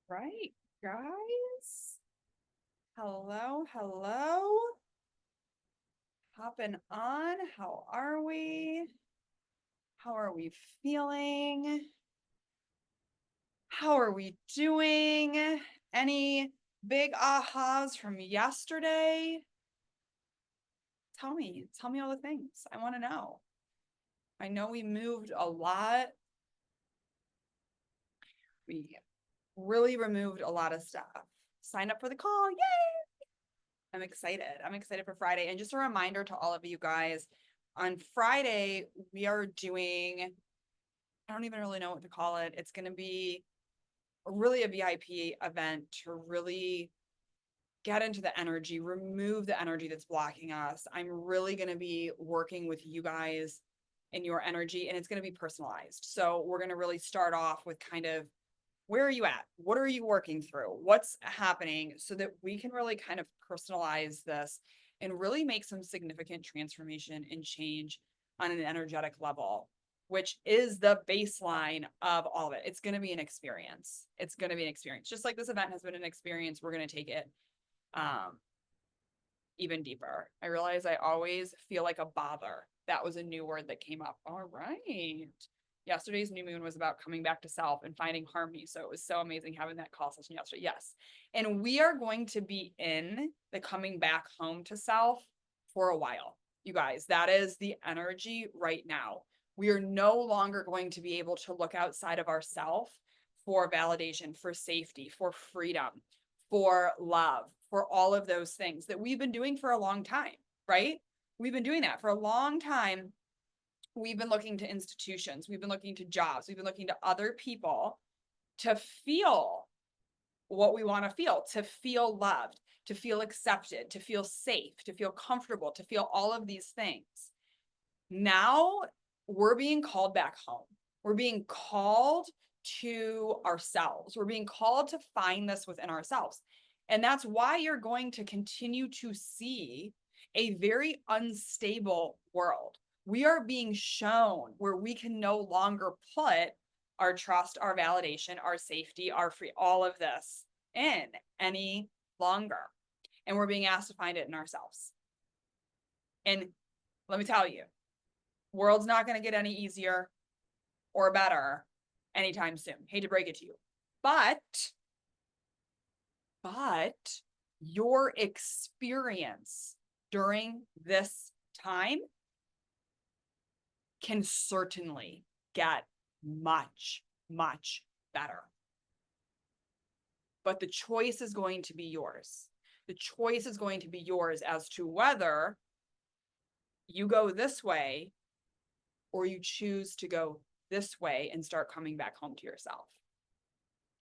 Right, guys. Hello, hello. Hopping on. How are we? How are we feeling? How are we doing? Any big ahas from yesterday? Tell me all the things. I want to know. I know we moved a lot. We really removed a lot of stuff. Signed up for the call. Yay! I'm excited. I'm excited for Friday. And just a reminder to all of you guys, on Friday, we are doing, I don't even really know what to call it. It's going to be really a VIP event to really get into the energy, remove the energy that's blocking us. I'm really going to be working with you guys in your energy, and it's going to be personalized. So we're going to really start off with kind of, where are you at? What are you working through? What's happening so that we can really kind of personalize this and really make some significant transformation and change on an energetic level, which is the baseline of all of it. It's going to be an experience. It's going to be an experience. Just like this event has been an experience, we're going to take it um, even deeper. I realize I always feel like a bother. That was a new word that came up. All right. Yesterday's new moon was about coming back to self and finding harmony. So it was so amazing having that call session yesterday. Yes. And we are going to be in the coming back home to self for a while. You guys, that is the energy right now. We are no longer going to be able to look outside of ourself for validation, for safety, for freedom, for love, for all of those things that we've been doing for a long time, right? We've been doing that for a long time. We've been looking to institutions, we've been looking to jobs, we've been looking to other people to feel what we want to feel loved, to feel accepted, to feel safe, to feel comfortable, to feel all of these things. Now we're being called back home. We're being called to ourselves. We're being called to find this within ourselves. And that's why you're going to continue to see a very unstable world. We are being shown where we can no longer put our trust, our validation, our safety, our free, all of this in any longer. And we're being asked to find it in ourselves. And let me tell you, world's not going to get any easier or better anytime soon. Hate to break it to you. But your experience during this time can certainly get much, much better. But the choice is going to be yours. The choice is going to be yours as to whether you go this way or you choose to go this way and start coming back home to yourself.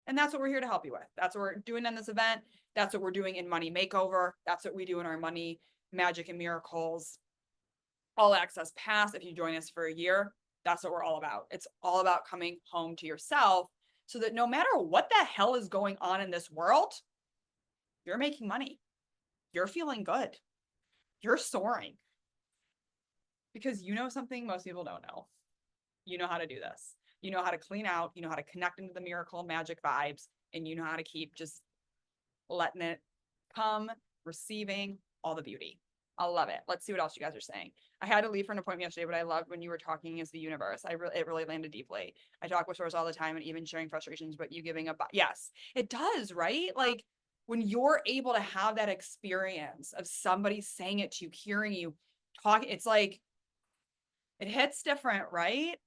And that's what we're here to help you with. That's what we're doing in this event. That's what we're doing in Money Makeover. That's what we do in our Money Magic and Miracles All Access Pass. If you join us for a year, that's what we're all about. It's all about coming home to yourself so that no matter what the hell is going on in this world, you're making money. You're feeling good. You're soaring. Because you know something most people don't know. You know how to do this. You know how to clean out, you know how to connect into the miracle magic vibes, and you know how to keep just letting it come, receiving all the beauty. I love it. Let's see what else you guys are saying. I had to leave for an appointment yesterday, but I loved when you were talking as the universe. It really landed deeply. I talk with source all the time and even sharing frustrations, but you giving up. Yes, it does, right? Like when you're able to have that experience of somebody saying it to you, hearing you talk, it's like it hits different, right?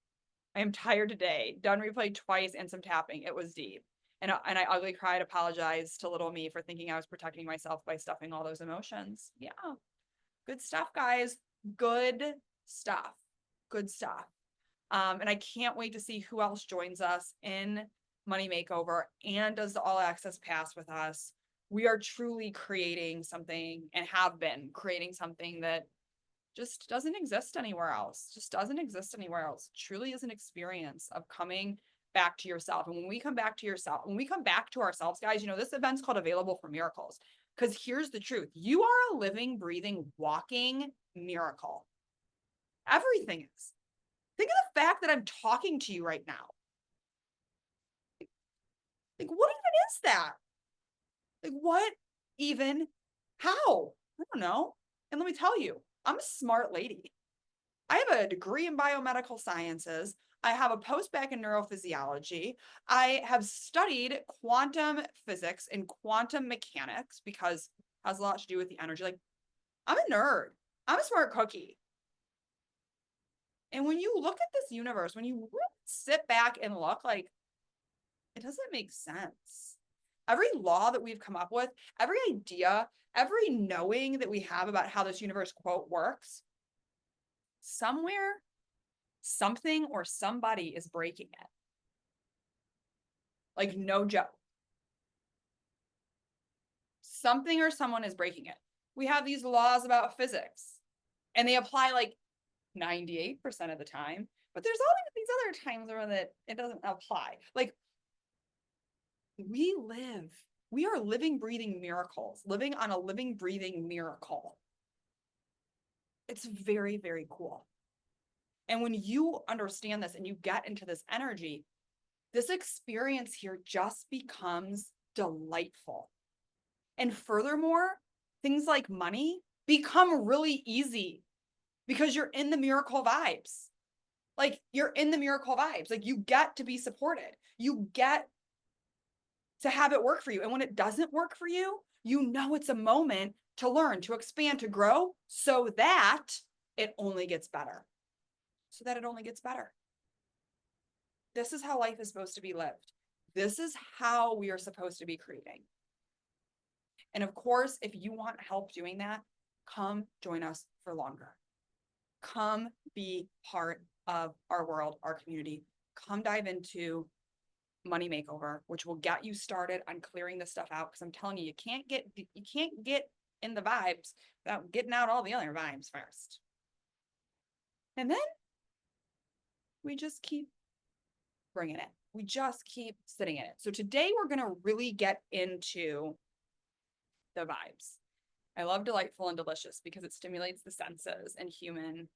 I am tired today. Done replay twice and some tapping. It was deep. And I ugly cried, apologized to little me for thinking I was protecting myself by stuffing all those emotions. Yeah. Good stuff, guys. Good stuff. Good stuff. And I can't wait to see who else joins us in Money Makeover and does the All Access Pass with us. We are truly creating something and have been creating something that just doesn't exist anywhere else. Just doesn't exist anywhere else. It truly is an experience of coming back to yourself. And when we come back to yourself, when we come back to ourselves, guys, you know, this event's called Available for Miracles. Because here's the truth. You are a living, breathing, walking miracle. Everything is. Think of the fact that I'm talking to you right now. Like, what even is that? Like, what even, how? I don't know. And let me tell you, I'm a smart lady. I have a degree in biomedical sciences. I have a postbac in neurophysiology. I have studied quantum physics and quantum mechanics because it has a lot to do with the energy. Like, I'm a nerd. I'm a smart cookie. And when you look at this universe, when you really sit back and look, like, it doesn't make sense. Every law that we've come up with, every idea, every knowing that we have about how this universe, quote, works, somewhere, something or somebody is breaking it. Like, no joke. Something or someone is breaking it. We have these laws about physics, and they apply like 98% of the time, but there's all these other times where that it doesn't apply. Like, we are living, breathing miracles, living on a living, breathing miracle. It's very, very cool. And when you understand this and you get into this energy, this experience here just becomes delightful. And furthermore, things like money become really easy because you're in the miracle vibes. Like, you're in the miracle vibes. Like, you get to be supported. You get to have it work for you. And when it doesn't work for you, you know it's a moment to learn, to expand, to grow so that it only gets better. So that it only gets better. This is how life is supposed to be lived. This is how we are supposed to be creating. And of course, if you want help doing that, come join us for longer. Come be part of our world, our community. Come dive into Money Makeover, which will get you started on clearing this stuff out. Because I'm telling you, you can't get in the vibes without getting out all the other vibes first. And then we just keep bringing it. We just keep sitting in it. So today we're going to really get into the vibes. I love delightful and delicious because it stimulates the senses and human.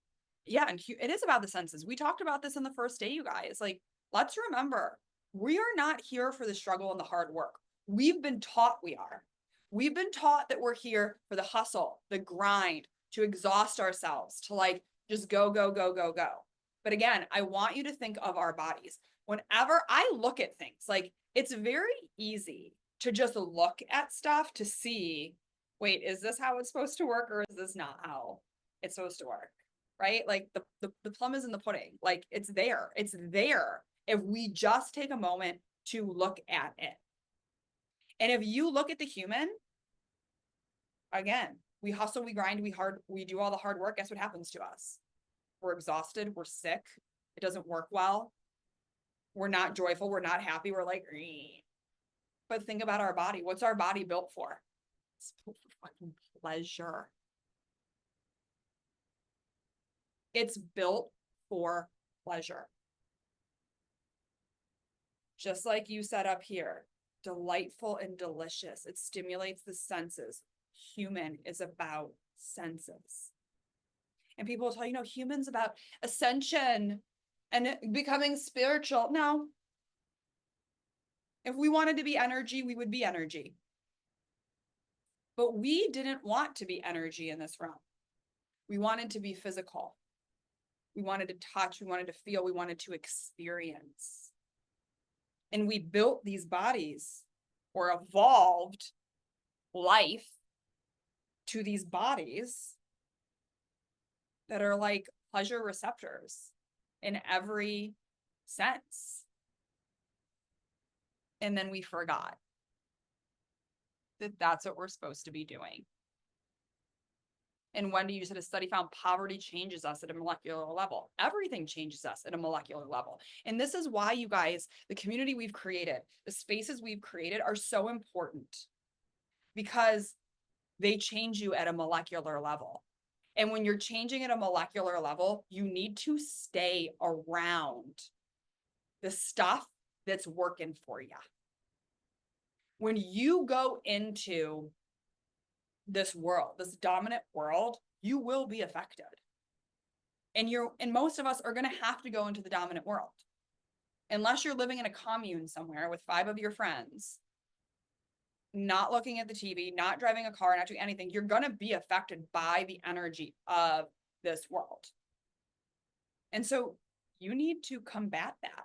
Yeah, and it is about the senses. We talked about this in the first day, you guys. Like, let's remember, we are not here for the struggle and the hard work. We've been taught we are. We've been taught that we're here for the hustle, the grind, to exhaust ourselves, to like just go, go, go, go, go. But again, I want you to think of our bodies. Whenever I look at things, like, it's very easy to just look at stuff to see, wait, is this how it's supposed to work or is this not how it's supposed to work? Right? Like, the plum is in the pudding. Like, it's there. It's there if we just take a moment to look at it. And if you look at the human, again, we hustle, we grind, we do all the hard work. Guess what happens to us? We're exhausted. We're sick. It doesn't work well. We're not joyful. We're not happy. We're like, "Ree." But think about our body. What's our body built for? It's built for fucking pleasure. It's built for pleasure. Just like you said up here, delightful and delicious. It stimulates the senses. Human is about senses. And people will tell you, humans about ascension and becoming spiritual. No. If we wanted to be energy, we would be energy. But we didn't want to be energy in this realm. We wanted to be physical. We wanted to touch. We wanted to feel. We wanted to experience. And we built these bodies or evolved life to these bodies that are like pleasure receptors in every sense. And then we forgot that that's what we're supposed to be doing. And Wendy, you said a study found poverty changes us at a molecular level. Everything changes us at a molecular level. And this is why, you guys, the community we've created, the spaces we've created are so important, because they change you at a molecular level. And when you're changing at a molecular level, you need to stay around the stuff that's working for you. When you go into this world, this dominant world, you will be affected. And most of us are going to have to go into the dominant world. unless you're living in a commune somewhere with 5 of your friends, not looking at the TV, not driving a car, not doing anything, you're going to be affected by the energy of this world. And so you need to combat that.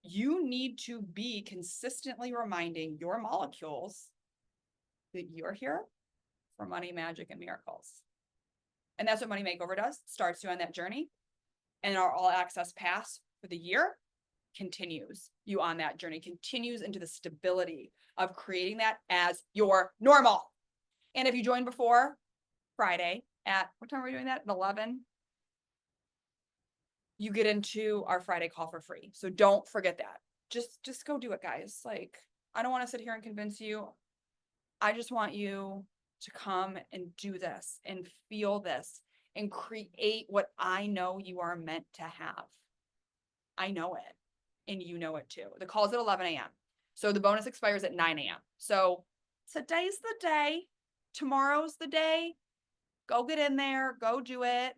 You need to be consistently reminding your molecules that you're here for money, magic, and miracles. And that's what Money Makeover does. Starts you on that journey. And our all access pass for the year continues you on that journey, continues into the stability of creating that as your normal. And if you joined before Friday at, what time are we doing that? At 11? You get into our Friday call for free. So don't forget that. Just go do it, guys. Like, I don't want to sit here and convince you. I just want you to come and do this and feel this and create what I know you are meant to have. I know it, and you know it too. The call's at 11 a.m. So the bonus expires at 9 a.m. So today's the day. Tomorrow's the day. Go get in there. Go do it.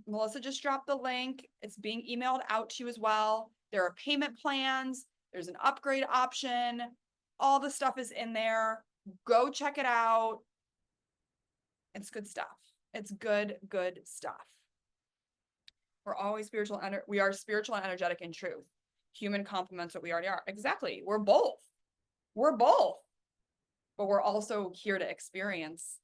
Melissa just dropped the link. It's being emailed out to you as well. There are payment plans. There's an upgrade option. All the stuff is in there. Go check it out. It's good stuff. It's good stuff. We're always spiritual. We are spiritual and energetic in truth. Human complements what we already are. Exactly. We're both. We're both. But we're also here to experience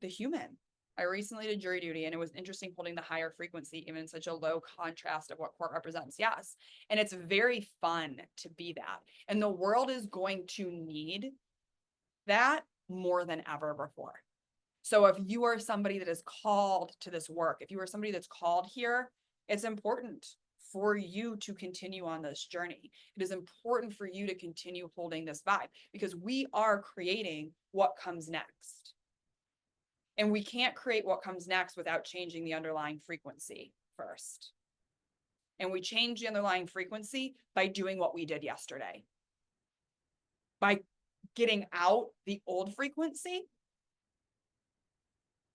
the human. I recently did jury duty, and it was interesting holding the higher frequency, even in such a low contrast of what court represents. Yes. And it's very fun to be that. And the world is going to need that more than ever before. So if you are somebody that is called to this work, if you are somebody that's called here, it's important for you to continue on this journey. It is important for you to continue holding this vibe, because we are creating what comes next. And we can't create what comes next without changing the underlying frequency first. And we change the underlying frequency by doing what we did yesterday. By getting out the old frequency.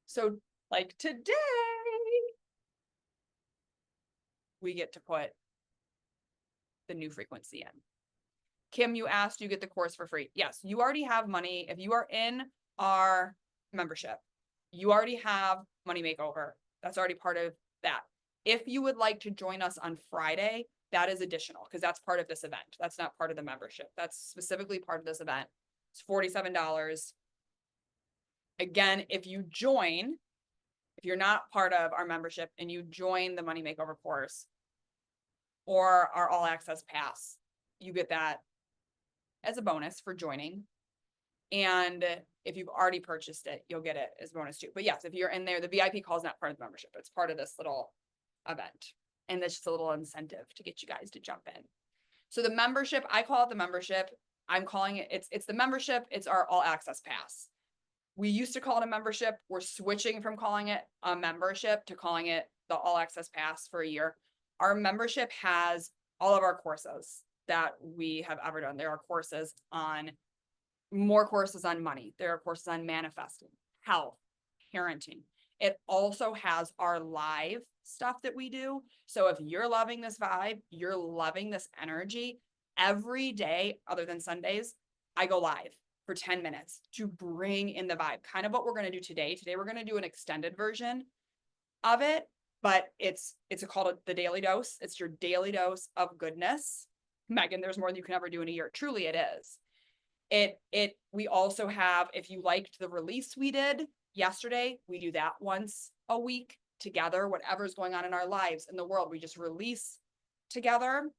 So like today, we get to put the new frequency in. Kim, you asked, you get the course for free. Yes, you already have money. If you are in our membership, you already have Money Makeover. That's already part of that. If you would like to join us on Friday, that is additional, because that's part of this event. That's not part of the membership. That's specifically part of this event. It's $47. Again, if you join, if you're not part of our membership and you join the Money Makeover course or our all access pass, you get that as a bonus for joining. And if you've already purchased it, you'll get it as bonus too. But yes, if you're in there, the VIP call is not part of the membership. It's part of this little event. And that's just a little incentive to get you guys to jump in. So the membership, I call it the membership. I'm calling it, it's the membership. It's our all access pass. We used to call it a membership. We're switching from calling it a membership to calling it the all access pass for a year. Our membership has all of our courses that we have ever done. There are courses on more courses on money. There are courses on manifesting, health, parenting. It also has our live stuff that we do. So if you're loving this vibe, you're loving this energy, every day other than Sundays, I go live for 10 minutes to bring in the vibe. Kind of what we're going to do today. Today, we're going to do an extended version of it, but it's called the daily dose. It's your daily dose of goodness. Megan, there's more than you can ever do in a year. Truly it is. We also have, if you liked the release we did yesterday, we do that once a week together, whatever's going on in our lives in the world, we just release together.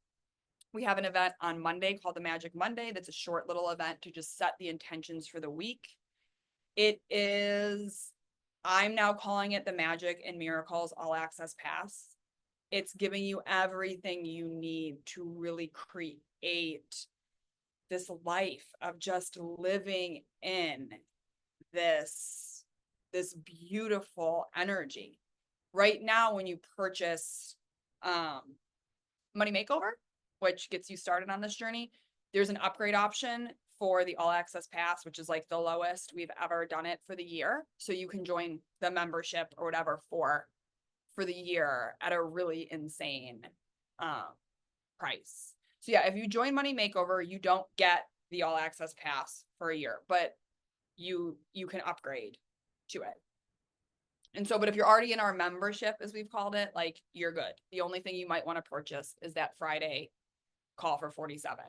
We have an event on Monday called the Magic Monday. That's a short little event to just set the intentions for the week. I'm now calling it the Magic and Miracles All Access Pass. It's giving you everything you need to really create this life of just living in this beautiful energy. Right now, when you purchase Money Makeover, which gets you started on this journey, there's an upgrade option for the all access pass, which is like the lowest we've ever done it for the year. So you can join the membership or whatever for the year at a really insane price. So yeah, if you join Money Makeover, you don't get the all access pass for a year, but you can upgrade to it. And so, but if you're already in our membership, as we've called it, like, you're good. The only thing you might want to purchase is that Friday call for 47.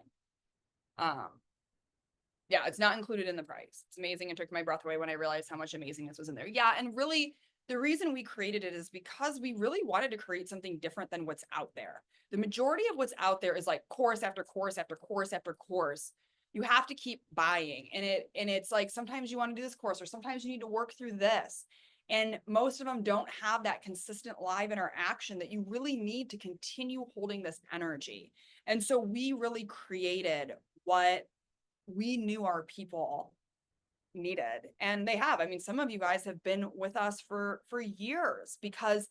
Yeah, it's not included in the price. It's amazing. It took my breath away when I realized how much amazingness was in there. Yeah, and really, the reason we created it is because we really wanted to create something different than what's out there. The majority of what's out there is like course after course after course after course. You have to keep buying, and it's like sometimes you want to do this course, or sometimes you need to work through this. And most of them don't have that consistent live interaction that you really need to continue holding this energy. And so we really created what we knew our people needed, and they have. I mean, some of you guys have been with us for years because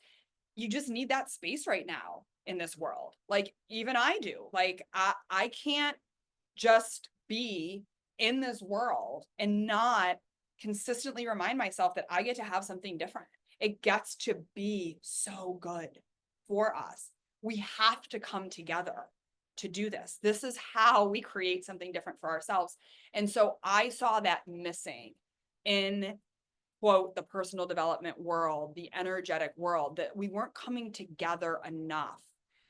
you just need that space right now in this world. Like, even I do. Like, I can't just be in this world and not consistently remind myself that I get to have something different. It gets to be so good for us. We have to come together to do this. This is how we create something different for ourselves. And so I saw that missing in, quote, the personal development world, the energetic world, that we weren't coming together enough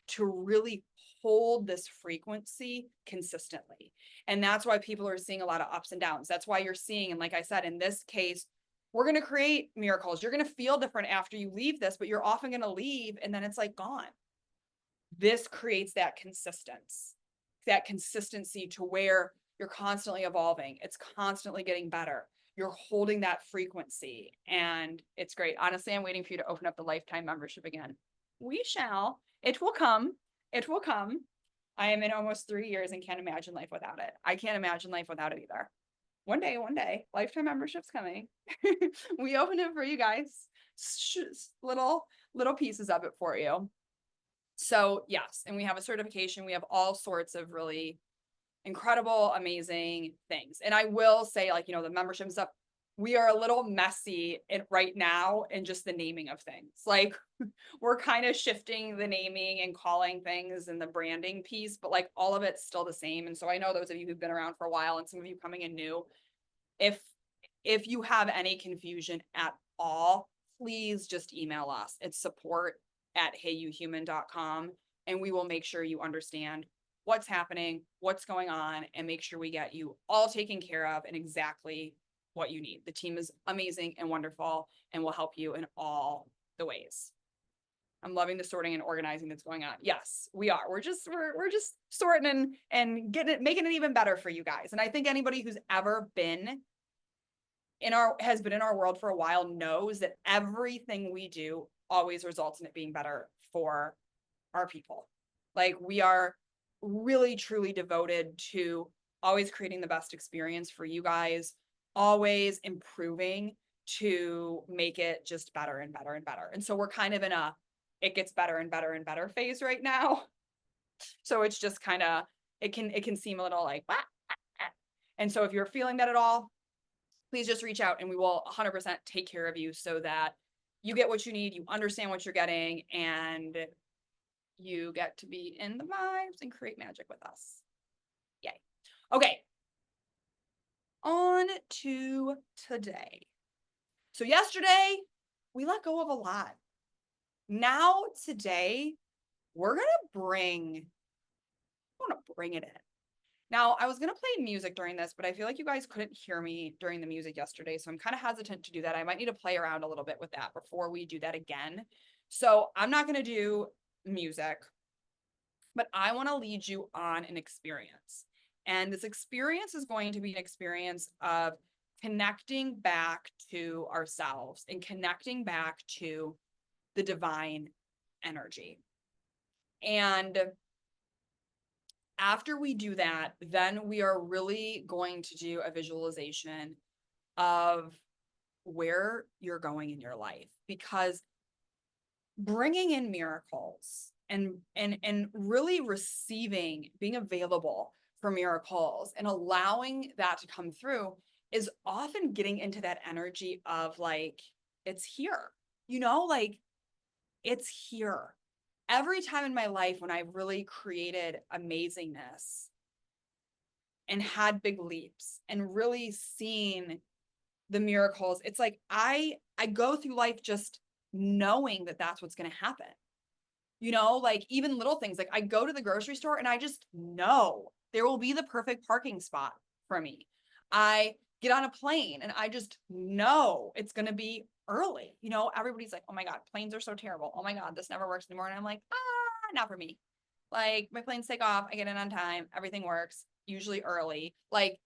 to really hold this frequency consistently. And that's why people are seeing a lot of ups and downs. That's why you're seeing, and like I said, in this case, we're going to create miracles. You're going to feel different after you leave this, but you're often going to leave and then it's like gone. This creates that consistency to where you're constantly evolving. It's constantly getting better. You're holding that frequency, and it's great. Honestly, I'm waiting for you to open up the lifetime membership again. We shall. It will come. It will come. I am in almost 3 years and can't imagine life without it. I can't imagine life without it either. One day, lifetime membership's coming. We open it for you guys. Little pieces of it for you. So yes, and we have a certification. We have all sorts of really incredible, amazing things. And I will say, like, the membership stuff, we are a little messy right now in just the naming of things. Like, we're kind of shifting the naming and calling things and the branding piece, but like all of it's still the same. And so I know those of you who've been around for a while and some of you coming in new, if you have any confusion at all, please just email us. It's support@heyyouhuman.com, and we will make sure you understand what's happening, what's going on, and make sure we get you all taken care of and exactly what you need. The team is amazing and wonderful and will help you in all the ways. I'm loving the sorting and organizing that's going on. Yes, we are. We're just sorting and making it even better for you guys. And I think anybody who's ever been has been in our world for a while knows that everything we do always results in it being better for our people. Like, we are really truly devoted to always creating the best experience for you guys, always improving to make it just better and better and better. And so we're kind of in it gets better and better and better phase right now. So it's just kind of, it can seem a little like, ah, ah, ah. And so if you're feeling that at all, please just reach out and we will 100% take care of you so that you get what you need, you understand what you're getting, and you get to be in the vibes and create magic with us. Yay. Okay. On to today. So yesterday, we let go of a lot. Now today, we're going to bring it in. Now, I was going to play music during this, but I feel like you guys couldn't hear me during the music yesterday, so I'm kind of hesitant to do that. I might need to play around a little bit with that before we do that again. So I'm not going to do music, but I want to lead you on an experience. And this experience is going to be an experience of connecting back to ourselves and connecting back to the divine energy. And after we do that, then we are really going to do a visualization of where you're going in your life, because bringing in miracles and really receiving, being available for miracles and allowing that to come through is often getting into that energy of like, it's here, like, it's here. every time in my life when I've really created amazingness and had big leaps and really seen the miracles, it's like I go through life just knowing that that's what's going to happen. You know, like even little things, like I go to the grocery store and I just know there will be the perfect parking spot for me. I get on a plane and I just know it's going to be early. You know, everybody's like, oh my God, planes are so terrible. Oh my God, this never works anymore. And I'm like, not for me. Like my planes take off, I get in on time, everything works, usually early. Like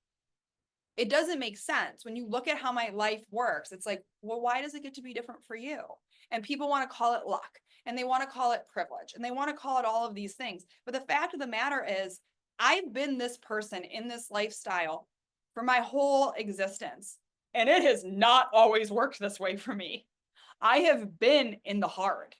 it doesn't make sense when you look at how my life works. It's like, well, why does it get to be different for you? And people want to call it luck and they want to call it privilege and they want to call it all of these things. But the fact of the matter is, I've been this person in this lifestyle for my whole existence, and it has not always worked this way for me. I have been in the hard.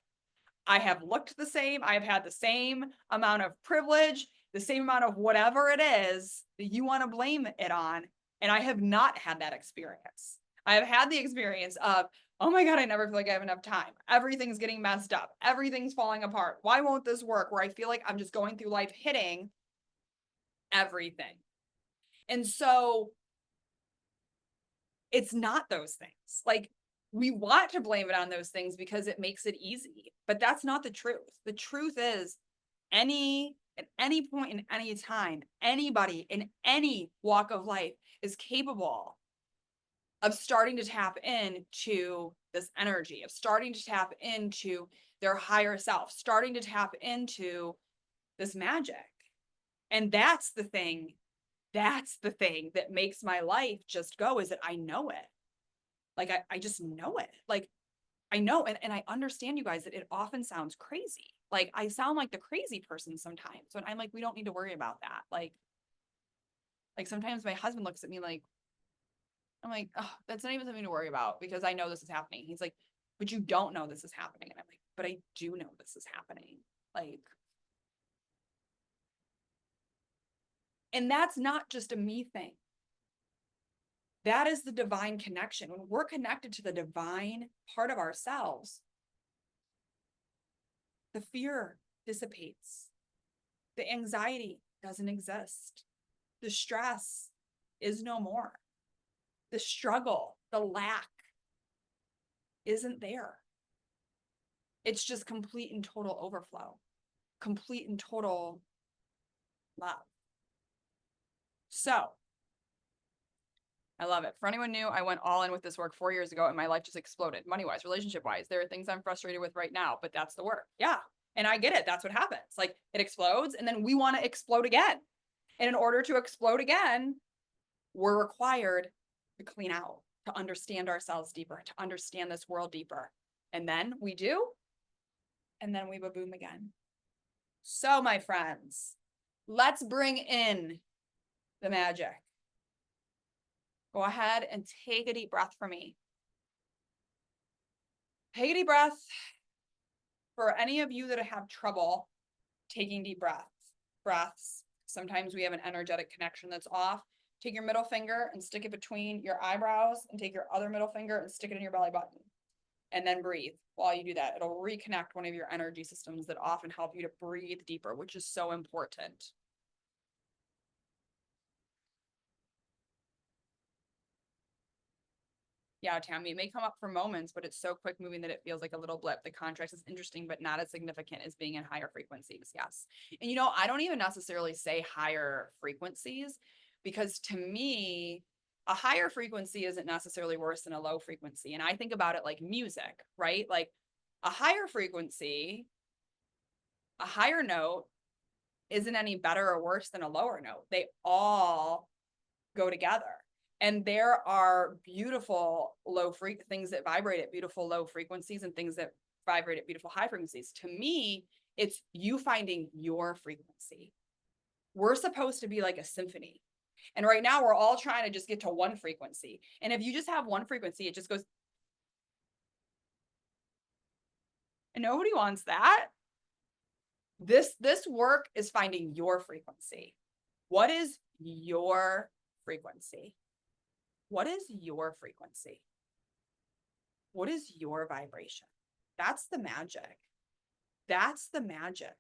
I have looked the same. I have had the same amount of privilege, the same amount of whatever it is that you want to blame it on. And I have not had that experience. I have had the experience of, oh my God, I never feel like I have enough time. Everything's getting messed up. Everything's falling apart. Why won't this work? Where I feel like I'm just going through life hitting everything. And so it's not those things. Like we want to blame it on those things because it makes it easy, but that's not the truth. The truth is at any point in any time, anybody in any walk of life is capable of starting to tap into this energy, of starting to tap into their higher self, starting to tap into this magic. And that's the thing that makes my life just go, is that I know it. Like I just know it. Like I know, and I understand, you guys, that it often sounds crazy. Like I sound like the crazy person sometimes. So I'm like, we don't need to worry about that. Like sometimes my husband looks at me like, I'm like, oh, that's not even something to worry about because I know this is happening. He's like, but you don't know this is happening. And I'm like, but I do know this is happening. Like, and that's not just a me thing. That is the divine connection. When we're connected to the divine part of ourselves, the fear dissipates. The anxiety doesn't exist. The stress is no more. The struggle, the lack isn't there. It's just complete and total overflow, complete and total love. So I love it. For anyone new, I went all in with this work 4 years ago and my life just exploded, money-wise, relationship-wise. There are things I'm frustrated with right now, but that's the work. Yeah. And I get it. That's what happens. Like it explodes and then we want to explode again. And in order to explode again, we're required to clean out, to understand ourselves deeper, to understand this world deeper. And then we do, and then we boom again. So my friends, let's bring in the magic. Go ahead and take a deep breath for me. Take a deep breath. For any of you that have trouble taking deep breaths, sometimes we have an energetic connection that's off. Take your middle finger and stick it between your eyebrows and take your other middle finger and stick it in your belly button. And then breathe. While you do that, it'll reconnect one of your energy systems that often help you to breathe deeper, which is so important. Yeah, Tammy, it may come up for moments, but it's so quick moving that it feels like a little blip. The contrast is interesting, but not as significant as being in higher frequencies. Yes. And you know, I don't even necessarily say higher frequencies because to me, a higher frequency isn't necessarily worse than a low frequency. And I think about it like music, right? Like a higher frequency, a higher note isn't any better or worse than a lower note. They all go together. And there are beautiful things that vibrate at beautiful low frequencies and things that vibrate at beautiful high frequencies. To me, it's you finding your frequency. We're supposed to be like a symphony. And right now we're all trying to just get to one frequency. And if you just have one frequency, it just goes. And nobody wants that. This work is finding your frequency. What is your frequency? What is your frequency? What is your vibration? That's the magic. That's the magic.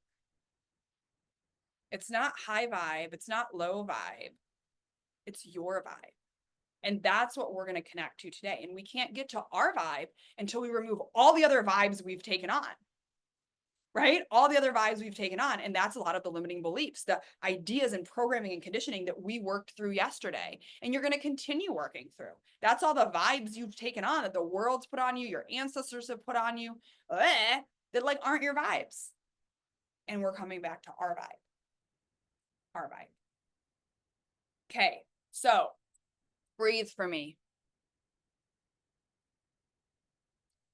It's not high vibe. It's not low vibe. It's your vibe. And that's what we're going to connect to today. And we can't get to our vibe until we remove all the other vibes we've taken on, right? All the other vibes we've taken on. And that's a lot of the limiting beliefs, the ideas and programming and conditioning that we worked through yesterday. And you're going to continue working through. That's all the vibes you've taken on that the world's put on you, your ancestors have put on you, that like aren't your vibes. And we're coming back to our vibe. Our vibe. Okay, so breathe for me.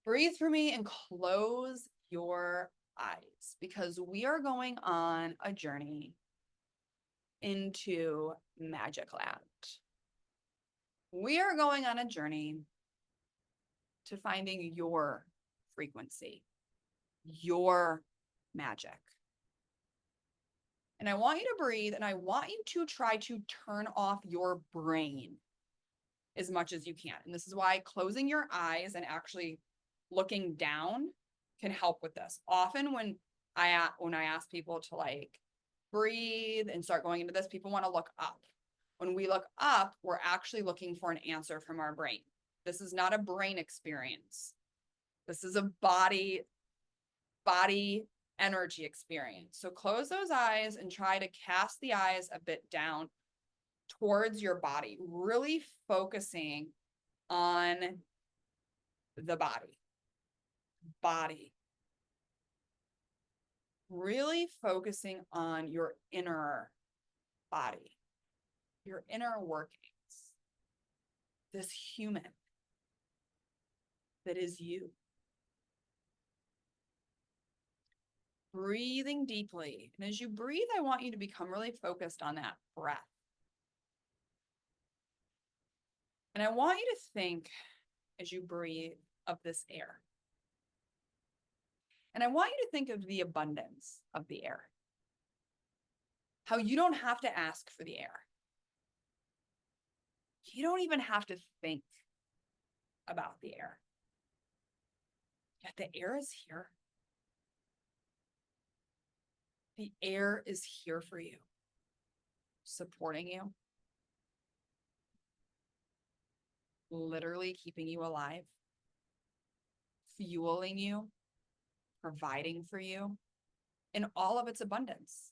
Breathe for me and close your eyes because we are going on a journey into Magic Land. We are going on a journey to finding your frequency, your magic. And I want you to breathe and I want you to try to turn off your brain as much as you can. And this is why closing your eyes and actually looking down can help with this. Often when I ask people to like breathe and start going into this, people want to look up. When we look up, we're actually looking for an answer from our brain. This is not a brain experience. This is a body energy experience. So close those eyes and try to cast the eyes a bit down towards your body, really focusing on the body. Really focusing on your inner body, your inner workings, this human that is you. Breathing deeply. And as you breathe, I want you to become really focused on that breath. And I want you to think as you breathe of this air. And I want you to think of the abundance of the air. How you don't have to ask for the air. You don't even have to think about the air. Yet the air is here. The air is here for you, supporting you, literally keeping you alive, fueling you, providing for you in all of its abundance.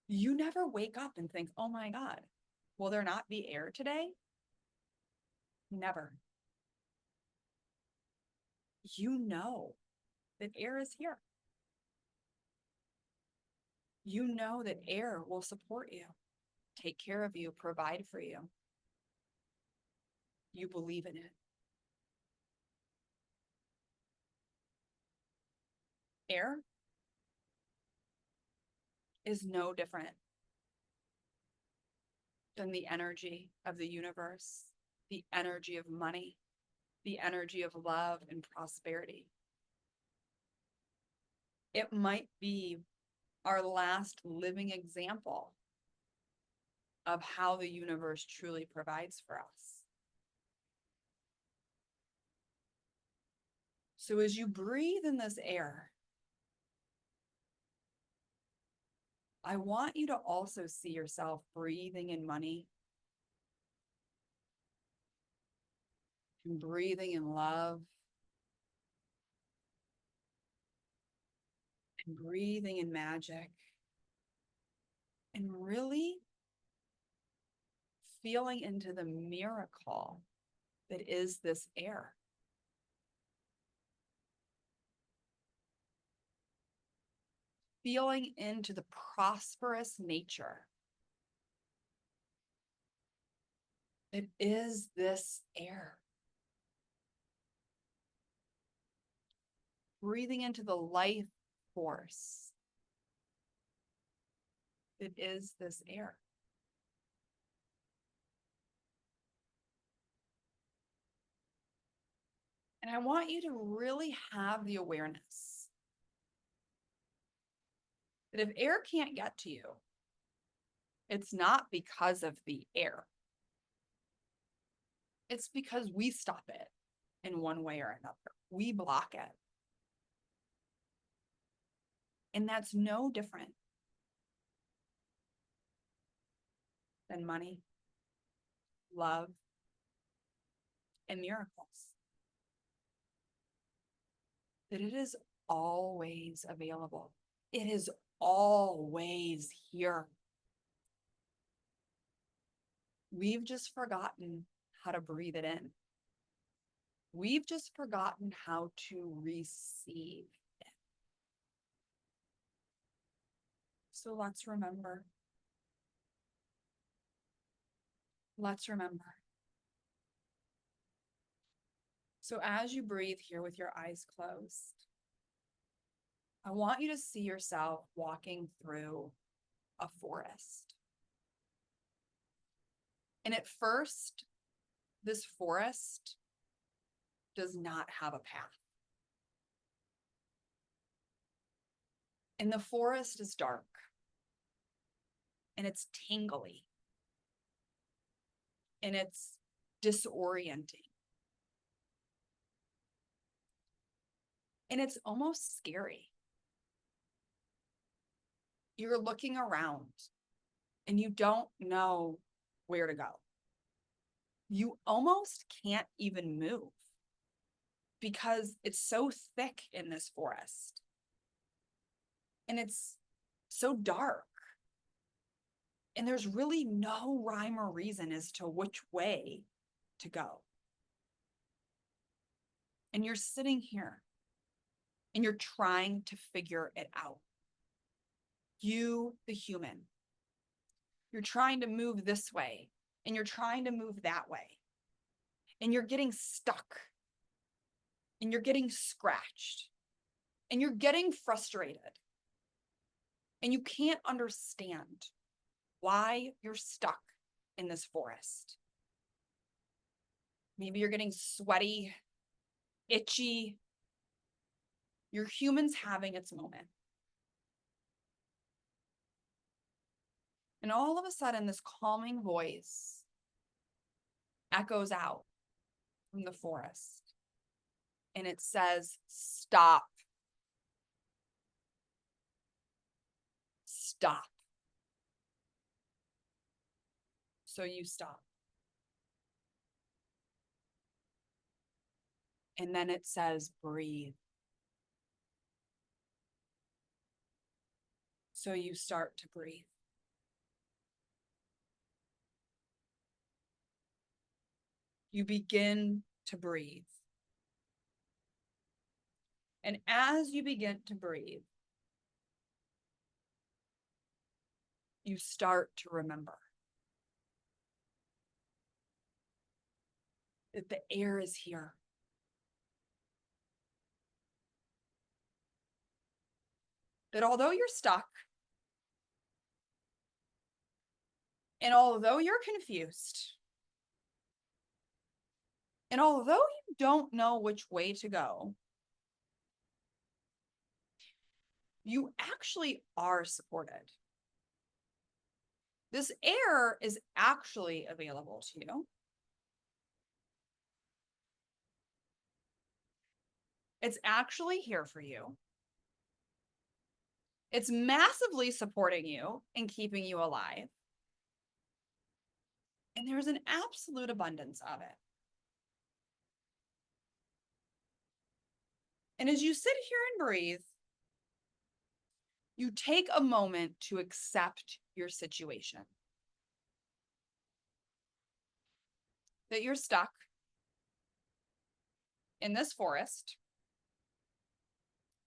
You never wake up and think, oh my God, will there not be air today? Never. You know that air is here. You know that air will support you, take care of you, provide for you. You believe in it. Air is no different than the energy of the universe, the energy of money, the energy of love and prosperity. It might be our last living example of how the universe truly provides for us. So as you breathe in this air, I want you to also see yourself breathing in money and breathing in love and breathing in magic and really feeling into the miracle that is this air. Feeling into the prosperous nature that is this air. Breathing into the life force that is this air. And I want you to really have the awareness that if air can't get to you, it's not because of the air. It's because we stop it in one way or another. we block it. And that's no different than money, love, and miracles. That it is always available. It is always here. We've just forgotten how to breathe it in. We've just forgotten how to receive it. So let's remember. Let's remember. So as you breathe here with your eyes closed, I want you to see yourself walking through a forest. And at first, this forest does not have a path. And the forest is dark. And it's tingly. And it's disorienting. And it's almost scary. You're looking around and you don't know where to go. You almost can't even move because it's so thick in this forest. And it's so dark. And there's really no rhyme or reason as to which way to go. And you're sitting here and you're trying to figure it out. You, the human, you're trying to move this way and you're trying to move that way. And you're getting stuck and you're getting scratched and you're getting frustrated. And you can't understand why you're stuck in this forest. Maybe you're getting sweaty, itchy. Your human's having its moment. And all of a sudden, this calming voice echoes out from the forest. And it says, stop. Stop. So you stop. And then it says, breathe. So you start to breathe. You begin to breathe. And as you begin to breathe, you start to remember that the air is here. That although you're stuck, and although you're confused, and although you don't know which way to go, you actually are supported. This air is actually available to you. It's actually here for you. It's massively supporting you and keeping you alive. And there's an absolute abundance of it. And as you sit here and breathe, you take a moment to accept your situation. That you're stuck in this forest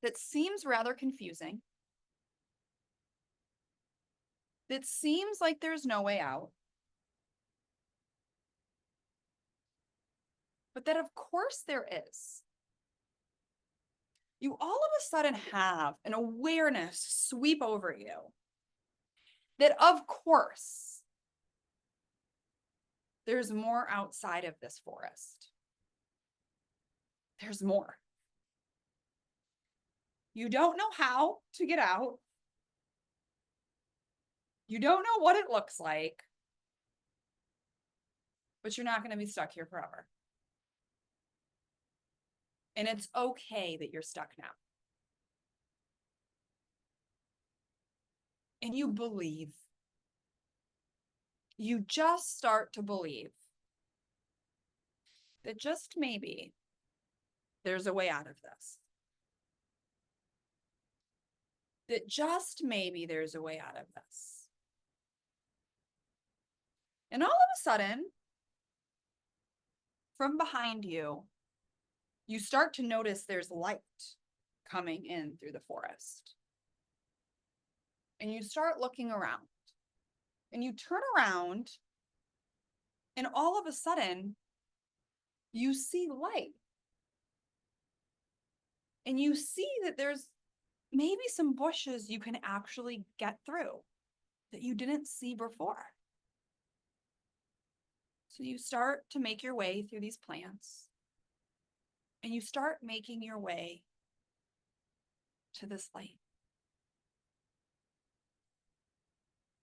that seems rather confusing, that seems like there's no way out, but that of course there is. You all of a sudden have an awareness sweep over you that of course there's more outside of this forest. There's more. You don't know how to get out. You don't know what it looks like, but you're not going to be stuck here forever. And it's okay that you're stuck now. And you believe. You just start to believe that just maybe there's a way out of this. That just maybe there's a way out of this. And all of a sudden, from behind you, you start to notice there's light coming in through the forest. And you start looking around. And you turn around, and all of a sudden, you see light. And you see that there's maybe some bushes you can actually get through that you didn't see before. So you start to make your way through these plants, and you start making your way to this light.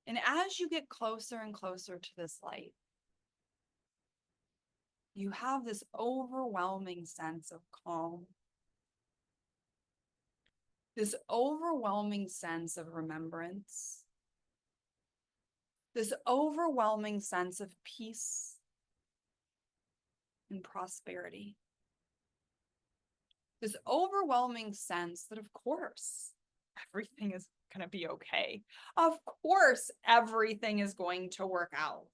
And as you get closer and closer to this light, you have this overwhelming sense of calm, this overwhelming sense of remembrance, this overwhelming sense of peace and prosperity, this overwhelming sense that, of course, everything is going to be okay. Of course, everything is going to work out.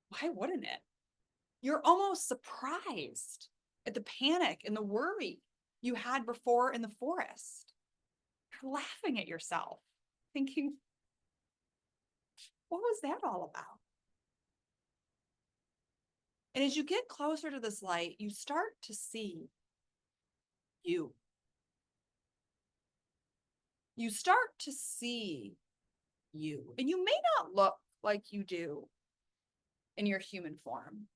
Why wouldn't it? You're almost surprised at the panic and the worry you had before in the forest. You're laughing at yourself, thinking, what was that all about? And as you get closer to this light, you start to see you. You start to see you. And you may not look like you do in your human form,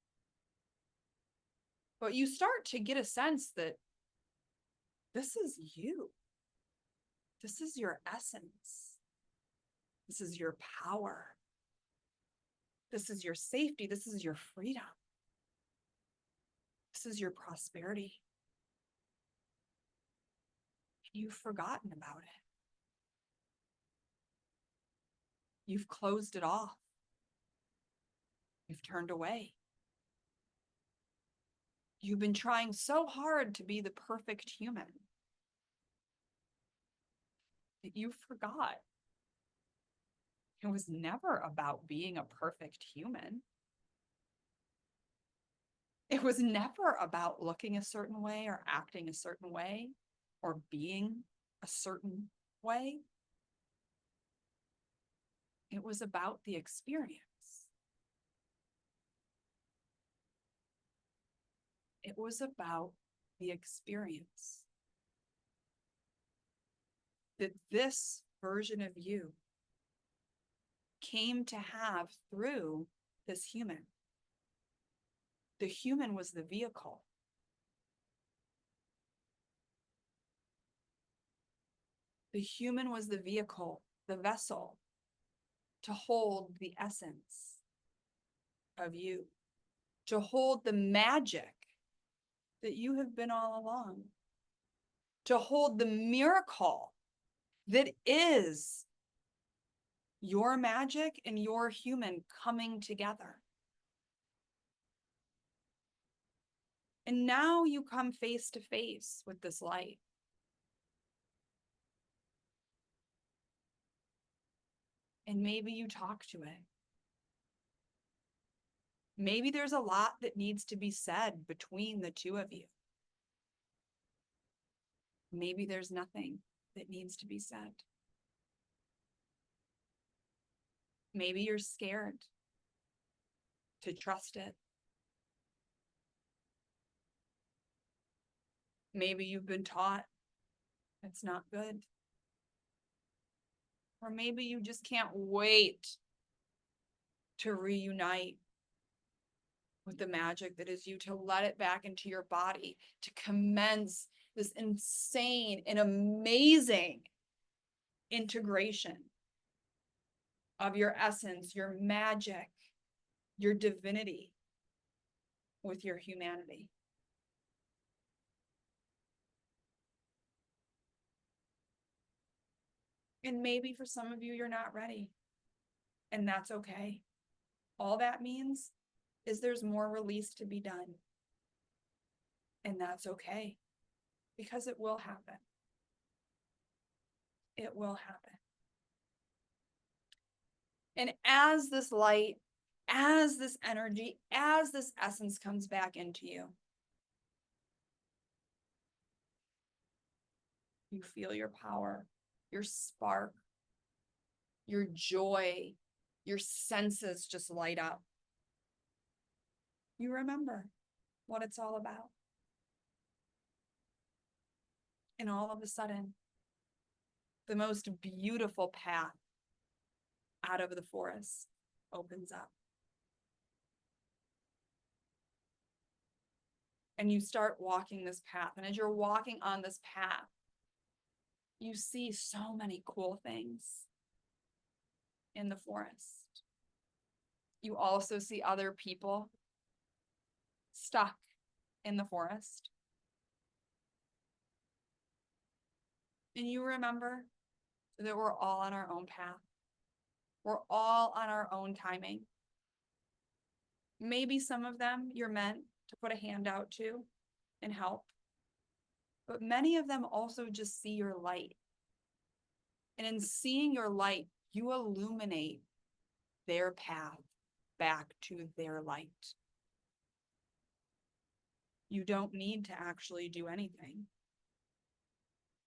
but you start to get a sense that this is you. This is your essence. This is your power. This is your safety. This is your freedom. This is your prosperity. And you've forgotten about it. You've closed it off. You've turned away. You've been trying so hard to be the perfect human that you forgot. It was never about being a perfect human. It was never about looking a certain way or acting a certain way or being a certain way. It was about the experience. It was about the experience that this version of you came to have through this human. The human was the vehicle. The human was the vehicle, the vessel, to hold the essence of you, to hold the magic that you have been all along, to hold the miracle that is your magic and your human coming together. And now you come face to face with this light. And maybe you talk to it. Maybe there's a lot that needs to be said between the two of you. Maybe there's nothing that needs to be said. Maybe you're scared to trust it. Maybe you've been taught it's not good. Or maybe you just can't wait to reunite with the magic that is you, to let it back into your body, to commence this insane and amazing integration of your essence, your magic, your divinity with your humanity. And maybe for some of you, you're not ready. And that's okay. All that means is there's more release to be done. And that's okay, because it will happen. It will happen. And as this light, as this energy, as this essence comes back into you, you feel your power, your spark, your joy, your senses just light up. You remember what it's all about. And all of a sudden, the most beautiful path out of the forest opens up. And you start walking this path. And as you're walking on this path, you see so many cool things in the forest. You also see other people stuck in the forest. And you remember that we're all on our own path. We're all on our own timing. Maybe some of them you're meant to put a hand out to and help. But many of them also just see your light. And in seeing your light, you illuminate their path back to their light. You don't need to actually do anything.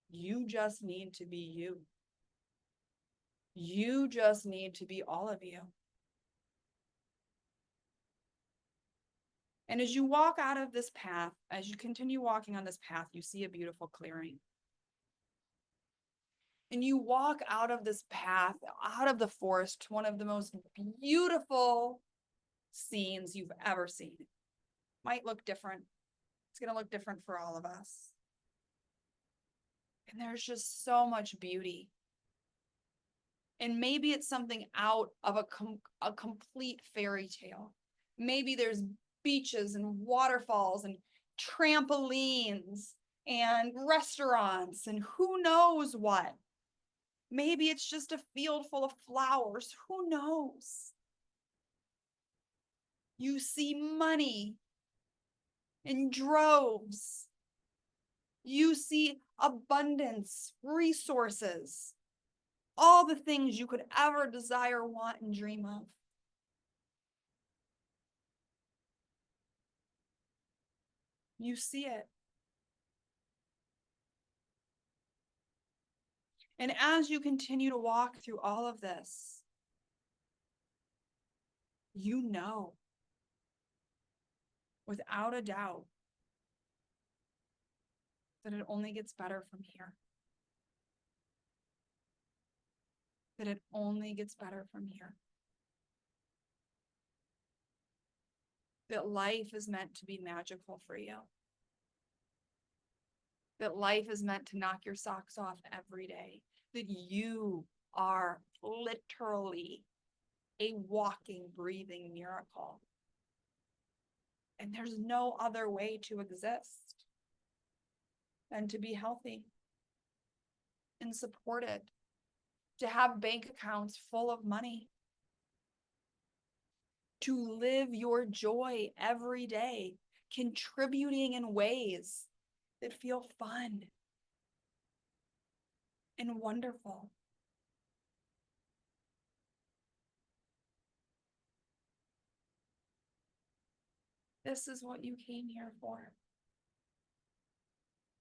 You just need to be you. You just need to be all of you. And as you walk out of this path, as you continue walking on this path, you see a beautiful clearing. And you walk out of this path, out of the forest, one of the most beautiful scenes you've ever seen. Might look different. It's going to look different for all of us. And there's just so much beauty. And maybe it's something out of a complete fairy tale. Maybe there's beaches and waterfalls and trampolines and restaurants and who knows what. Maybe it's just a field full of flowers. Who knows? You see money in droves. You see abundance, resources, all the things you could ever desire, want, and dream of. You see it. And as you continue to walk through all of this, you know, without a doubt, that it only gets better from here. That it only gets better from here. That life is meant to be magical for you. That life is meant to knock your socks off every day. That you are literally a walking, breathing miracle. And there's no other way to exist than to be healthy and supported, to have bank accounts full of money, to live your joy every day, contributing in ways that feel fun and wonderful. This is what you came here for.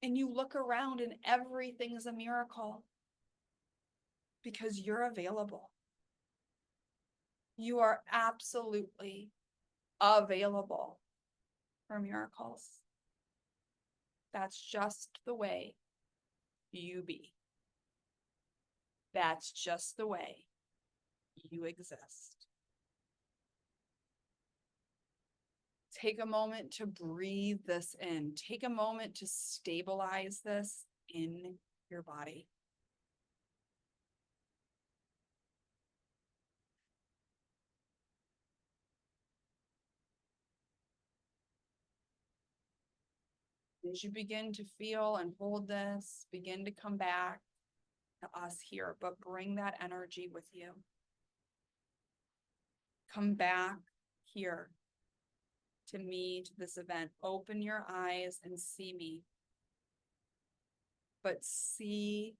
And you look around and everything is a miracle because you're available. You are absolutely available for miracles. That's just the way you be. That's just the way you exist. Take a moment to breathe this in. Take a moment to stabilize this in your body. As you begin to feel and hold this, begin to come back. to us here, but bring that energy with you. Come back here to me, to this event. Open your eyes and see me, but see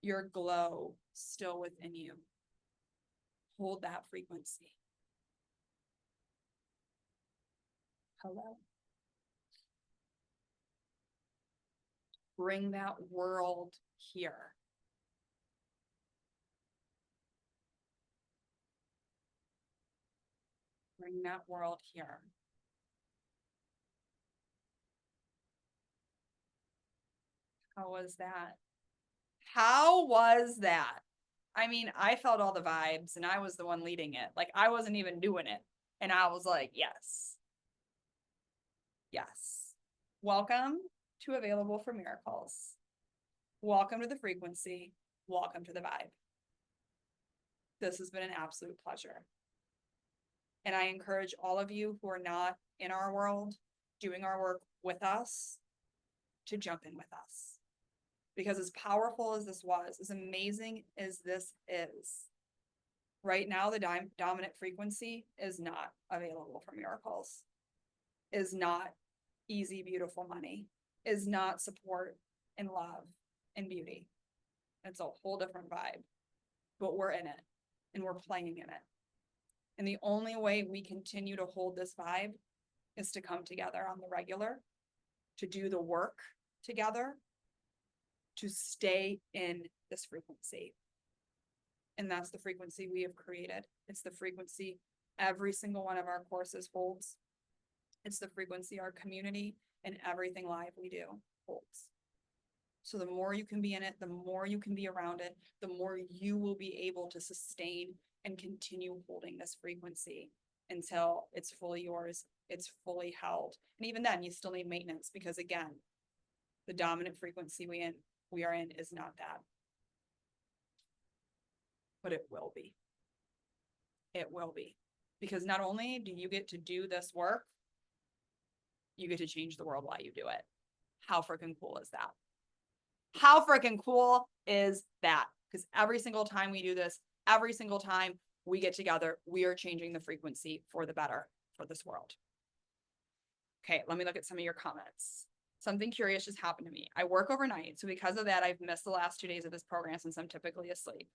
your glow still within you. Hold that frequency. Hello. Bring that world here. Bring that world here. How was that? How was that? I mean, I felt all the vibes and I was the one leading it. Like, I wasn't even doing it. And I was like, yes. Yes. Welcome to Available for Miracles. Welcome to the frequency. Welcome to the vibe. This has been an absolute pleasure. And I encourage all of you who are not in our world, doing our work with us, to jump in with us. Because as powerful as this was, as amazing as this is, right now, the dominant frequency is not available for miracles, is not easy, beautiful money, is not support and love and beauty. It's a whole different vibe, but we're in it and we're playing in it. And the only way we continue to hold this vibe is to come together on the regular, to do the work together, to stay in this frequency. And that's the frequency we have created. It's the frequency every single one of our courses holds. It's the frequency our community and everything live we do holds. So the more you can be in it, the more you can be around it, the more you will be able to sustain and continue holding this frequency until it's fully yours, it's fully held. And even then, you still need maintenance because, again, the dominant frequency we are in is not that. But it will be. It will be. Because not only do you get to do this work, you get to change the world while you do it. How freaking cool is that? How freaking cool is that? Because every single time we do this, every single time we get together, we are changing the frequency for the better for this world. Okay, let me look at some of your comments. Something curious just happened to me. I work overnight, so because of that, I've missed the last 2 days of this program since I'm typically asleep.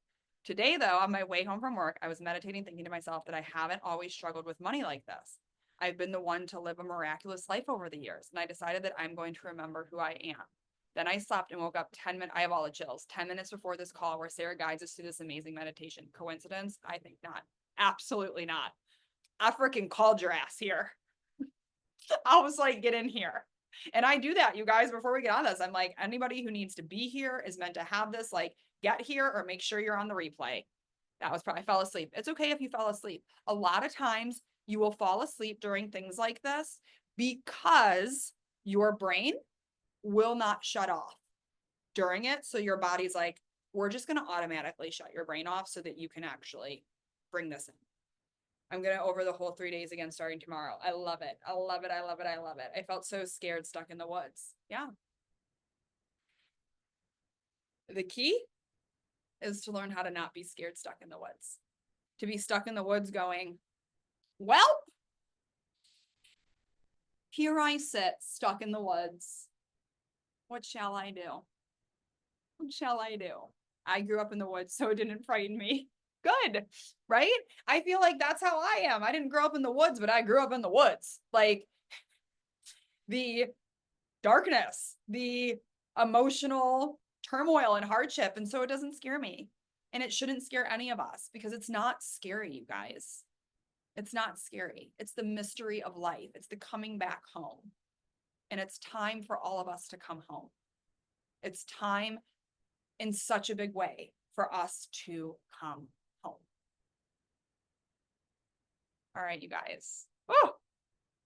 Today, though, on my way home from work, I was meditating, thinking to myself that I haven't always struggled with money like this. I've been the one to live a miraculous life over the years, and I decided that I'm going to remember who I am. Then I slept and woke up 10 minutes. I have all the chills. 10 minutes before this call where Sarah guides us through this amazing meditation. Coincidence? I think not. Absolutely not. I freaking called your ass here. I was like, get in here. And I do that, you guys, before we get on this. I'm like, anybody who needs to be here is meant to have this, like, get here or make sure you're on the replay. That was probably, I fell asleep. It's okay if you fell asleep. A lot of times you will fall asleep during things like this because your brain will not shut off during it. So your body's like, we're just going to automatically shut your brain off so that you can actually bring this in. I'm going to over the whole 3 days again, starting tomorrow. I love it. I love it. I love it. I love it. I felt so scared, stuck in the woods. Yeah. The key is to learn how to not be scared, stuck in the woods. To be stuck in the woods going, well, here I sit, stuck in the woods. What shall I do? What shall I do? I grew up in the woods, so it didn't frighten me. Good, right? I feel like that's how I am. I didn't grow up in the woods, but I grew up in the woods. Like the darkness, the emotional turmoil and hardship. And so it doesn't scare me. And it shouldn't scare any of us because it's not scary, you guys. It's not scary. It's the mystery of life. It's the coming back home. And it's time for all of us to come home. It's time in such a big way for us to come home. All right, you guys. Oh,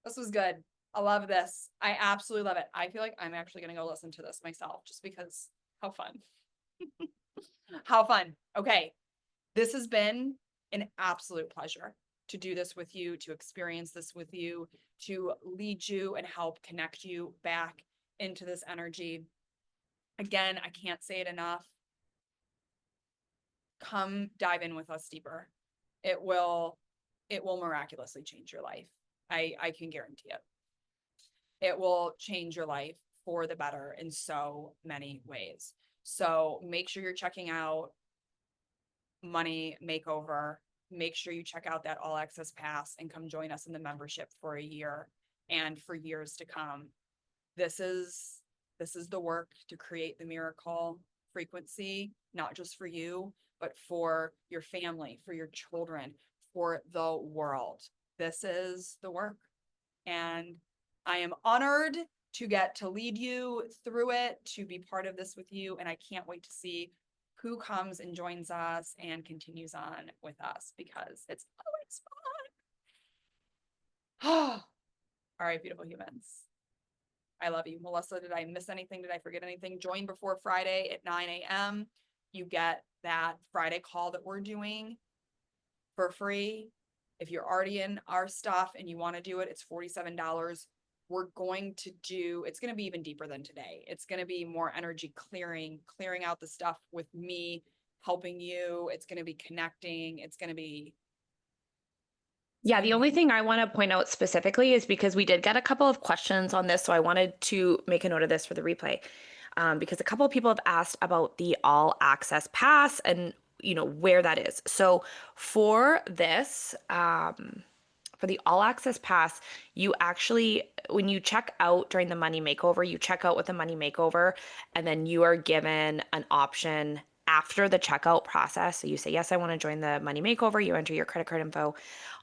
this was good. I love this. I absolutely love it. I feel like I'm actually going to go listen to this myself just because how fun. How fun. Okay. This has been an absolute pleasure to do this with you, to experience this with you, to lead you and help connect you back into this energy. Again, I can't say it enough. come dive in with us deeper. It will, it will miraculously change your life. I can guarantee it. It will change your life for the better in so many ways. So make sure you're checking out Money Makeover. Make sure you check out that all access pass and come join us in the membership for a year and for years to come. This is the work to create the miracle frequency, not just for you, but for your family, for your children, for the world. This is the work. And I am honored to get to lead you through it, to be part of this with you. And I can't wait to see who comes and joins us and continues on with us because it's always fun. All right, beautiful humans. I love you. Melissa, did I miss anything? Did I forget anything? Join before Friday at 9 a.m. You get that Friday call that we're doing for free. If you're already in our stuff and you want to do it, it's $47. We're going to do, it's going to be even deeper than today. It's going to be more energy clearing out the stuff with me, helping you. It's going to be connecting. It's going to be. Yeah, the only thing I want to point out specifically is because we did get a couple of questions on this, so I wanted to make a note of this for the replay. Because a couple of people have asked about the all access pass and where that is. So for this, for the all access pass, you actually, when you check out during the money makeover, you check out with the money makeover, and then you are given an option after the checkout process. So you say, yes, I want to join the money makeover. You enter your credit card info.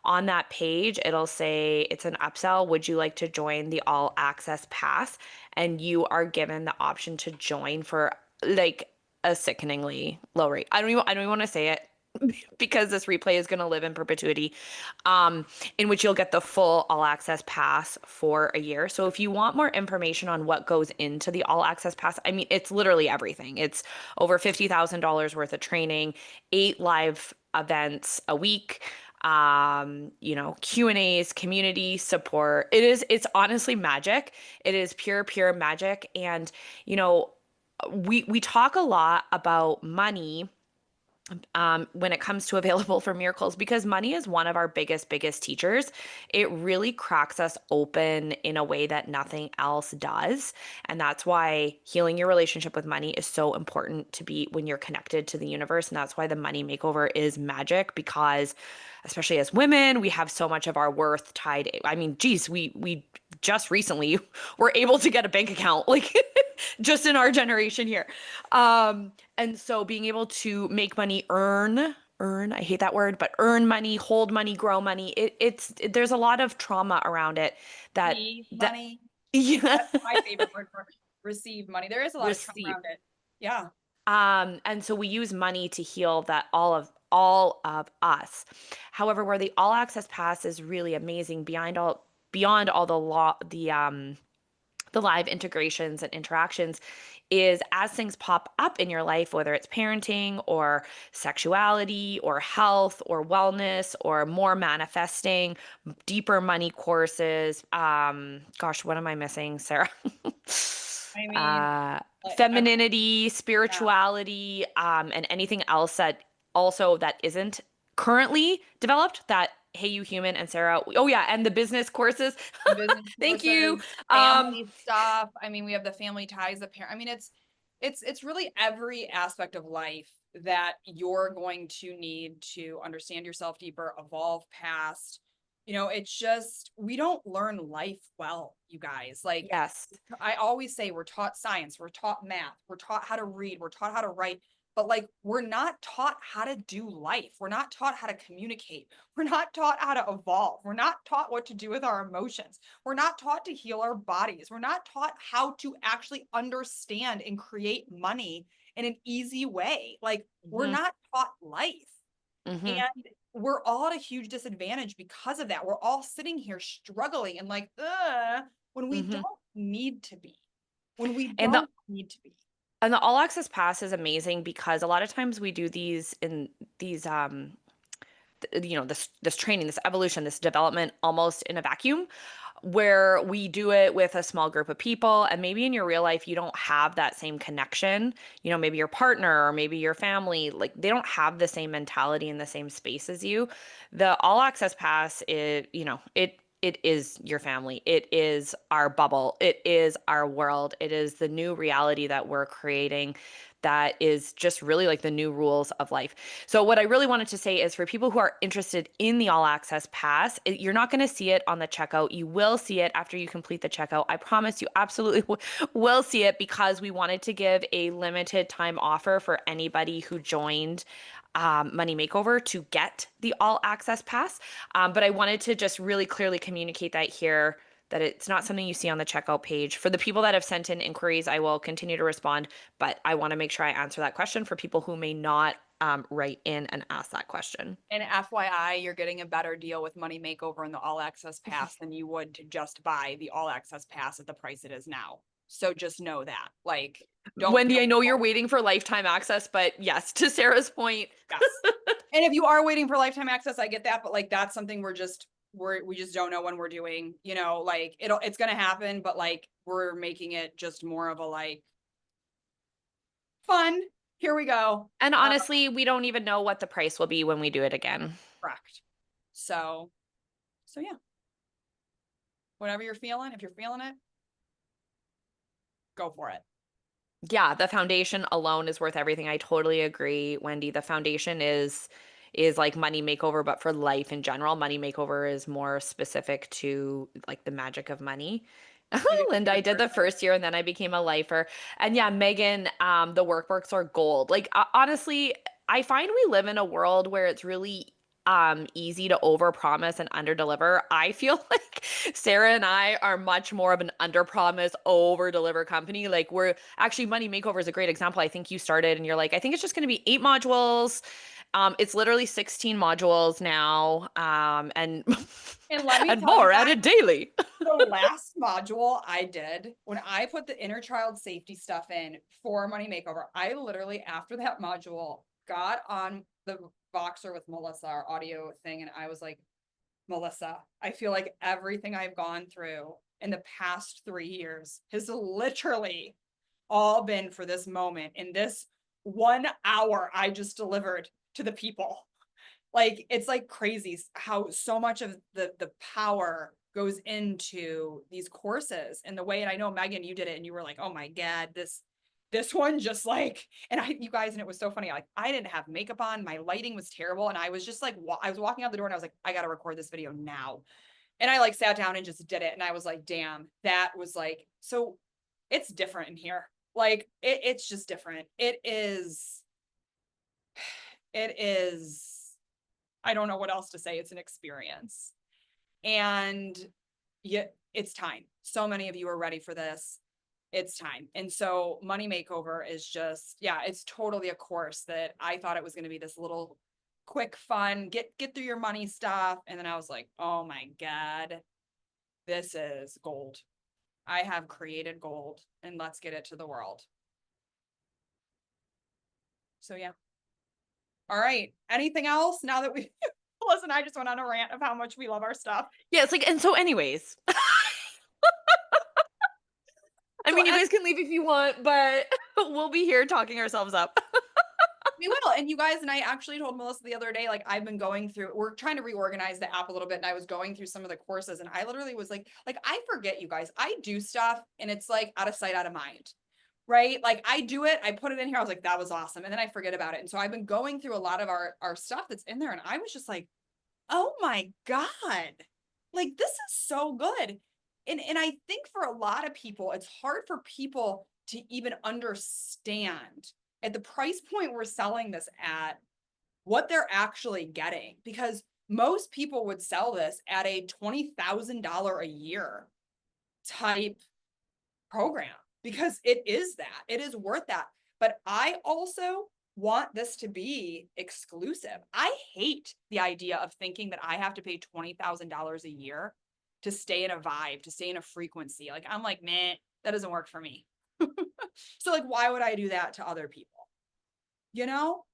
On that page, it'll say it's an upsell. Would you like to join the all access pass? And you are given the option to join for like a sickeningly low rate. I don't even want to say it because this replay is going to live in perpetuity, in which you'll get the full all access pass for a year. So if you want more information on what goes into the all access pass, I mean, it's literally everything. It's over $50,000 worth of training, 8 live events a week, Q&As, community support. It's honestly magic. It is pure magic. And, we talk a lot about money when it comes to available for miracles because money is one of our biggest teachers. It really cracks us open in a way that nothing else does. And that's why healing your relationship with money is so important to be when you're connected to the universe. And that's why the money makeover is magic because especially as women, we have so much of our worth tied. I mean, geez, we just recently were able to get a bank account, like just in our generation here. And so being able to make money, I hate that word, but earn money, hold money, grow money, there's a lot of trauma around it Receive that, money. yeah, That's my favorite word for receive money. There is a lot of trauma receive. around it. Yeah. And so we use money to heal that all of us. However, where the all access pass is really amazing beyond all the live integrations and interactions is as things pop up in your life, whether it's parenting or sexuality or health or wellness or more manifesting, deeper money courses. Gosh, what am I missing, Sarah? I mean, uh, every, Femininity, yeah, spirituality, and anything else that also that isn't currently developed that Hey You Human and Sarah. Oh yeah, and the business courses. the business Thank you. courses, Um, family stuff. I mean, we have the family ties, the parent. I mean, it's really every aspect of life that you're going to need to understand yourself deeper, evolve past. It's just we don't learn life well, you guys. Like yes. I always say we're taught science, we're taught math, we're taught how to read, we're taught how to write, but like we're not taught how to do life. We're not taught how to communicate. We're not taught how to evolve. We're not taught what to do with our emotions. We're not taught to heal our bodies. We're not taught how to actually understand and create money in an easy way. Like we're hmm not taught life. hmm And we're all at a huge disadvantage because of that. We're all sitting here struggling and like, when we hmm don't need to be, when we And the don't need to be. and the all access pass is amazing because a lot of times we do these this training, this evolution, this development almost in a vacuum. where we do it with a small group of people, and maybe in your real life you don't have that same connection, maybe your partner or maybe your family, like they don't have the same mentality in the same space as you. The all access pass is, it is your family. It is our bubble. It is our world. It is the new reality that we're creating that is just really like the new rules of life. So, what I really wanted to say is for people who are interested in the all access pass, you're not going to see it on the checkout. You will see it after you complete the checkout. I promise you absolutely will see it because we wanted to give a limited time offer for anybody who joined Money Makeover to get the all access pass. But I wanted to just really clearly communicate that here, that it's not something you see on the checkout page. For the people that have sent in inquiries, I will continue to respond, but I want to make sure I answer that question for people who may not write in and ask that question. And FYI, you're getting a better deal with Money Makeover and the all access pass than you would to just buy the all access pass at the price it is now. So just know that. Like, don't Wendy, feel I know you're waiting for lifetime access, but yes, to Sarah's point. yes. And if you are waiting for lifetime access, I get that, but like that's something we just don't know when we're doing, like it's gonna happen, but like we're making it just more of a like fun. Here we go. And honestly, we don't even know what the price will be when we do it again. Correct. So yeah. Whatever you're feeling, if you're feeling it, go for it. Yeah, the foundation alone is worth everything. I totally agree, Wendy. The foundation is like Money Makeover, but for life in general. Money Makeover is more specific to like the magic of money. You get to be Linda, the I did the person. first year and then I became a lifer. And yeah, Megan, the workbooks are gold. Like honestly, I find we live in a world where it's really easy to overpromise and underdeliver. I feel like Sarah and I are much more of an underpromise, overdeliver company. Like we're actually Money Makeover is a great example. I think you started and you're like, I think it's just going to be 8 modules. It's literally 16 modules now, and And let me and tell you more guys, added daily. the last module I did when I put the inner child safety stuff in for Money Makeover, I literally after that module got on the Voxer with Melissa, our audio thing, and I was like, Melissa, I feel like everything I've gone through in the past 3 years has literally all been for this moment in this 1 hour I just delivered to the people. Like it's like crazy how so much of the power goes into these courses and the way, and I know Megan, you did it and you were like, oh my God, this one just like, and you guys, and it was so funny. Like I didn't have makeup on, my lighting was terrible. And I was just like, I was walking out the door and I was like, I got to record this video now. And I like sat down and just did it. And I was like, damn, that was like, so it's different in here. Like it's just different. It is, I don't know what else to say. It's an experience. And yeah, it's time. So many of you are ready for this. It's time. And so Money Makeover is just, yeah, it's totally a course that I thought it was going to be this little quick fun, get through your money stuff. And then I was like, oh my God, this is gold. I have created gold and let's get it to the world. So yeah. All right. Anything else now that we listen, I just went on a rant of how much we love our stuff. Yeah, it's like, and so anyways, I So mean, you guys can leave if you want, but we'll be here talking ourselves up. we will. And you guys, and I actually told Melissa the other day, like I've been going through, we're trying to reorganize the app a little bit. And I was going through some of the courses and I literally was like, I forget you guys, I do stuff and it's like out of sight, out of mind. Right. Like I do it, I put it in here. I was like, that was awesome. And then I forget about it. And so I've been going through a lot of our stuff that's in there. And I was just like, oh my God, like this is so good. And I think for a lot of people, it's hard for people to even understand at the price point we're selling this at what they're actually getting, because most people would sell this at a $20,000 a year type program because it is that, it is worth that. But I also want this to be exclusive. I hate the idea of thinking that I have to pay $20,000 a year to stay in a vibe, to stay in a frequency. Like I'm like, man, that doesn't work for me. So like, why would I do that to other people? You know?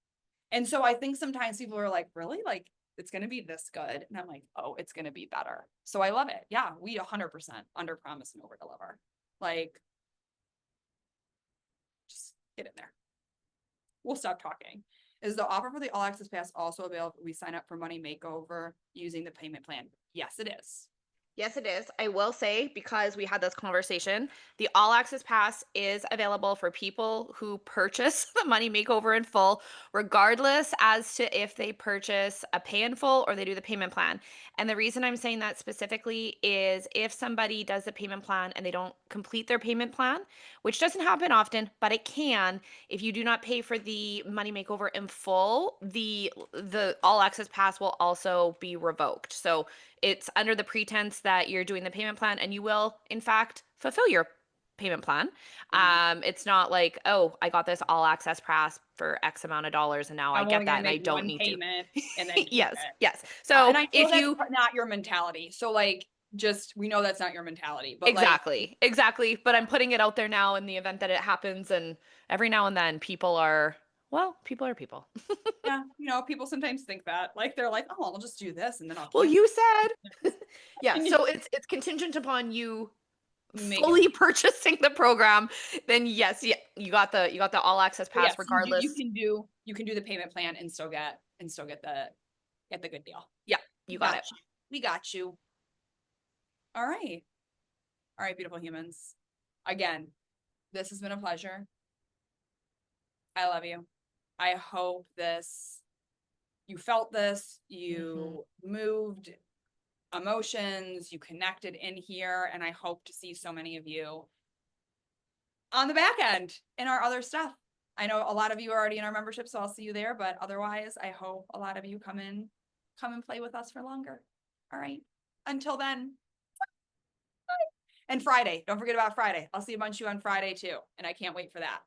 And so I think sometimes people are like, really? Like it's going to be this good. And I'm like, oh, it's going to be better. So I love it. Yeah, we 100% under promise and over deliver. Like, just get in there. We'll stop talking. Is the offer for the all access pass also available if we sign up for Money Makeover using the payment plan? Yes, it is. Yes, it is. I will say, because we had this conversation, the All Access Pass is available for people who purchase the Money Makeover in full, regardless as to if they purchase a pay in full or they do the payment plan. And the reason I'm saying that specifically is if somebody does the payment plan and they don't complete their payment plan, which doesn't happen often, but it can, if you do not pay for the Money Makeover in full, the All Access Pass will also be revoked. So it's under the pretense that you're doing the payment plan and you will, in fact, fulfill your payment plan. Mhm. It's not like, oh, I got this all access pass for X amount of dollars and now I I'm get only that going to and I make don't one need to. payment and then keep Yes, it. yes. So And I know if that's you not your mentality. So like, just, we know that's not your mentality, but like, exactly. But I'm putting it out there now in the event that it happens. And every now and then people are, well, people are people. yeah, you know, people sometimes think that like, they're like, oh, I'll just do this and then I'll Well, cancel. you said, yeah. And So it's contingent upon you make it. fully purchasing the program, then yes, yeah, you got the all access But pass yes, regardless. you can do the payment plan and still get the good deal. Yeah, We you got got it. you. We got you. All right. All right, beautiful humans. Again, this has been a pleasure. I love you. I hope you felt this, Mhm. you moved emotions, you connected in here, and I hope to see so many of you on the back end in our other stuff. I know a lot of you are already in our membership, so I'll see you there, but otherwise, I hope a lot of you come and play with us for longer. All right. Until then. And Friday, don't forget about Friday. I'll see a bunch of you on Friday too, and I can't wait for that.